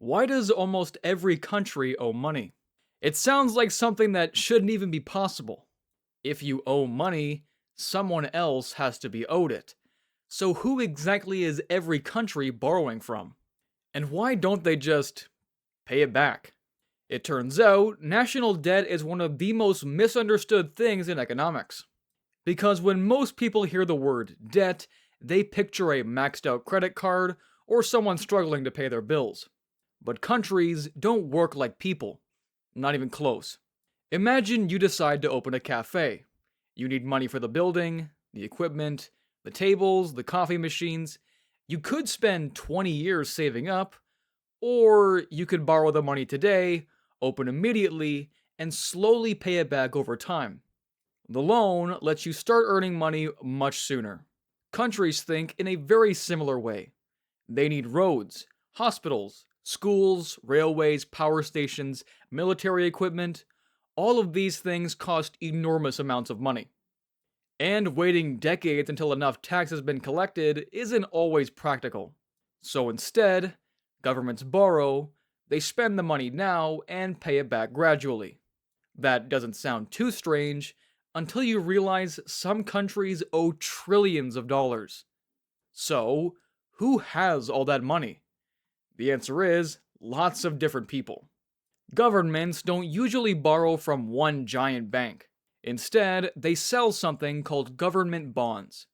Why does almost every country owe money? It sounds like something that shouldn't even be possible. If you owe money, someone else has to be owed it. So who exactly is every country borrowing from? And why don't they just pay it back? It turns out, national debt is one of the most misunderstood things in economics. Because when most people hear the word debt, they picture a maxed out credit card or someone struggling to pay their bills. But countries don't work like people. Not even close. Imagine you decide to open a cafe. You need money for the building, the equipment, the tables, the coffee machines. You could spend 20 years saving up, or you could borrow the money today, open immediately, and slowly pay it back over time. The loan lets you start earning money much sooner. Countries think in a very similar way. They need roads, hospitals, schools, railways, power stations, military equipment. All of these things cost enormous amounts of money. And waiting decades until enough tax has been collected isn't always practical. So instead, governments borrow, they spend the money now and pay it back gradually. That doesn't sound too strange until you realize some countries owe trillions of dollars. So, who has all that money? The answer is lots of different people. Governments don't usually borrow from one giant bank. Instead, they sell something called government bonds.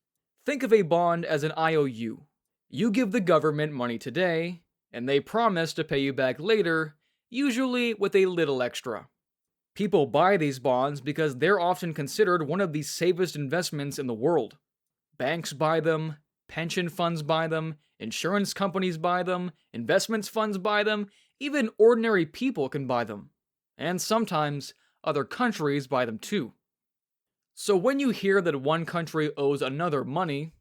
Think of a bond as an IOU. You give the government money today, and they promise to pay you back later, usually with a little extra. People buy these bonds because they're often considered one of the safest investments in the world. Banks buy them, pension funds buy them, insurance companies buy them, investments funds buy them, even ordinary people can buy them. And sometimes, other countries buy them too. So when you hear that one country owes another money,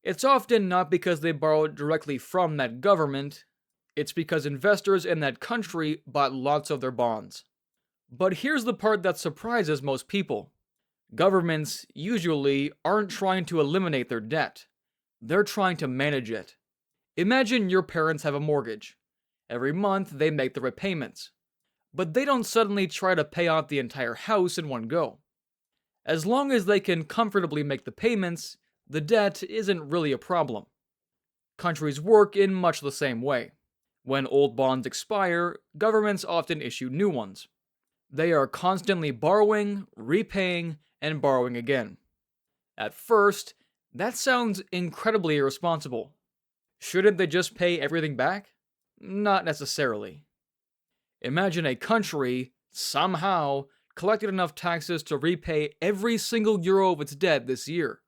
it's often not because they borrowed directly from that government, it's because investors in that country bought lots of their bonds. But here's the part that surprises most people. Governments usually aren't trying to eliminate their debt. They're trying to manage it. Imagine your parents have a mortgage. Every month they make the repayments. But they don't suddenly try to pay off the entire house in one go. As long as they can comfortably make the payments, the debt isn't really a problem. Countries work in much the same way. When old bonds expire, governments often issue new ones. They are constantly borrowing, repaying, and borrowing again. At first, that sounds incredibly irresponsible. Shouldn't they just pay everything back? Not necessarily. Imagine a country, somehow, collected enough taxes to repay every single euro of its debt this year.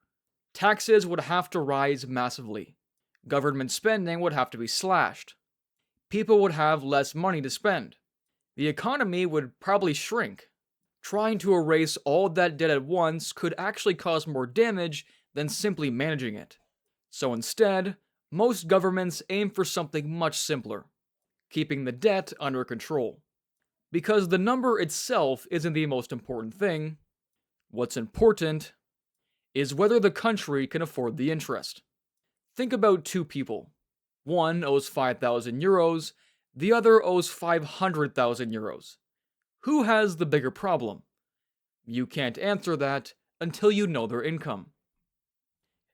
Taxes would have to rise massively. Government spending would have to be slashed. People would have less money to spend. The economy would probably shrink. Trying to erase all that debt at once could actually cause more damage than simply managing it. So instead, most governments aim for something much simpler: keeping the debt under control. Because the number itself isn't the most important thing. What's important is whether the country can afford the interest. Think about two people. One owes 5,000 euros, the other owes 500,000 euros. Who has the bigger problem? You can't answer that until you know their income.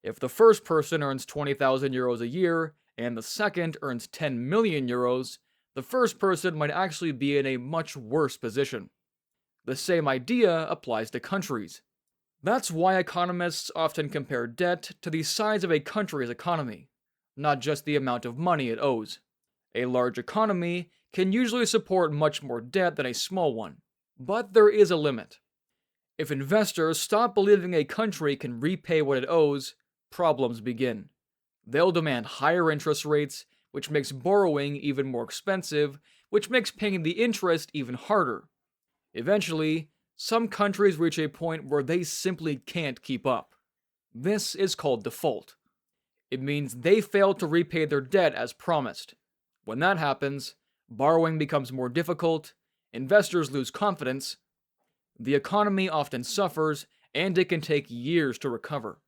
If the first person earns 20,000 euros a year and the second earns 10 million euros, the first person might actually be in a much worse position. The same idea applies to countries. That's why economists often compare debt to the size of a country's economy, not just the amount of money it owes. A large economy can usually support much more debt than a small one, but there is a limit. If investors stop believing a country can repay what it owes, problems begin. They'll demand higher interest rates, which makes borrowing even more expensive, which makes paying the interest even harder. Eventually, some countries reach a point where they simply can't keep up. This is called default. It means they fail to repay their debt as promised. When that happens, borrowing becomes more difficult, investors lose confidence, the economy often suffers, and it can take years to recover.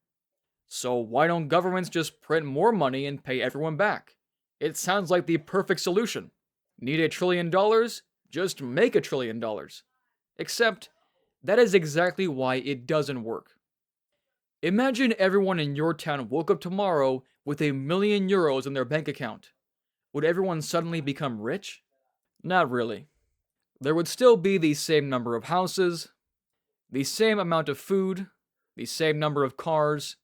So why don't governments just print more money and pay everyone back? It sounds like the perfect solution. Need $1 trillion? Just make $1 trillion. Except, that is exactly why it doesn't work. Imagine everyone in your town woke up tomorrow with €1 million in their bank account. Would everyone suddenly become rich? Not really. There would still be the same number of houses, the same amount of food, the same number of cars.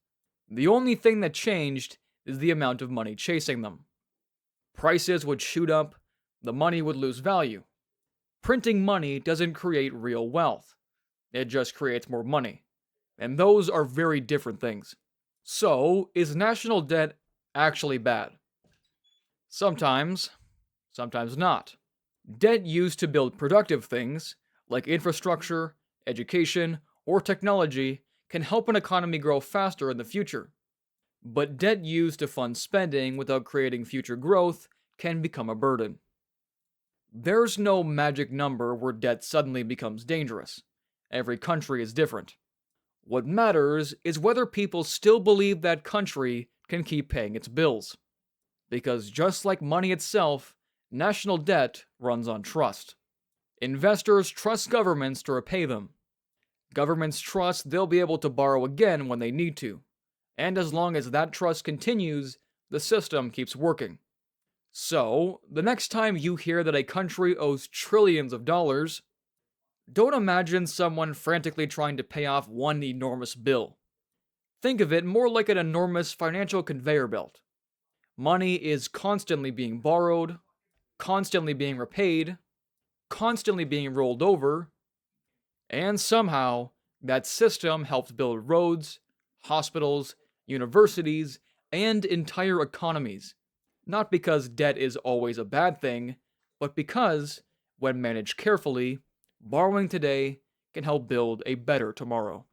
The only thing that changed is the amount of money chasing them. Prices would shoot up, the money would lose value. Printing money doesn't create real wealth, it just creates more money. And those are very different things. So, is national debt actually bad? Sometimes, sometimes not. Debt used to build productive things, like infrastructure, education, or technology, can help an economy grow faster in the future. But debt used to fund spending without creating future growth can become a burden. There's no magic number where debt suddenly becomes dangerous. Every country is different. What matters is whether people still believe that country can keep paying its bills. Because just like money itself, national debt runs on trust. Investors trust governments to repay them. Governments trust they'll be able to borrow again when they need to. And as long as that trust continues, the system keeps working. So, the next time you hear that a country owes trillions of dollars, don't imagine someone frantically trying to pay off one enormous bill. Think of it more like an enormous financial conveyor belt. Money is constantly being borrowed, constantly being repaid, constantly being rolled over, and somehow that system helps build roads, hospitals, universities, and entire economies. Not because debt is always a bad thing, but because, when managed carefully, borrowing today can help build a better tomorrow.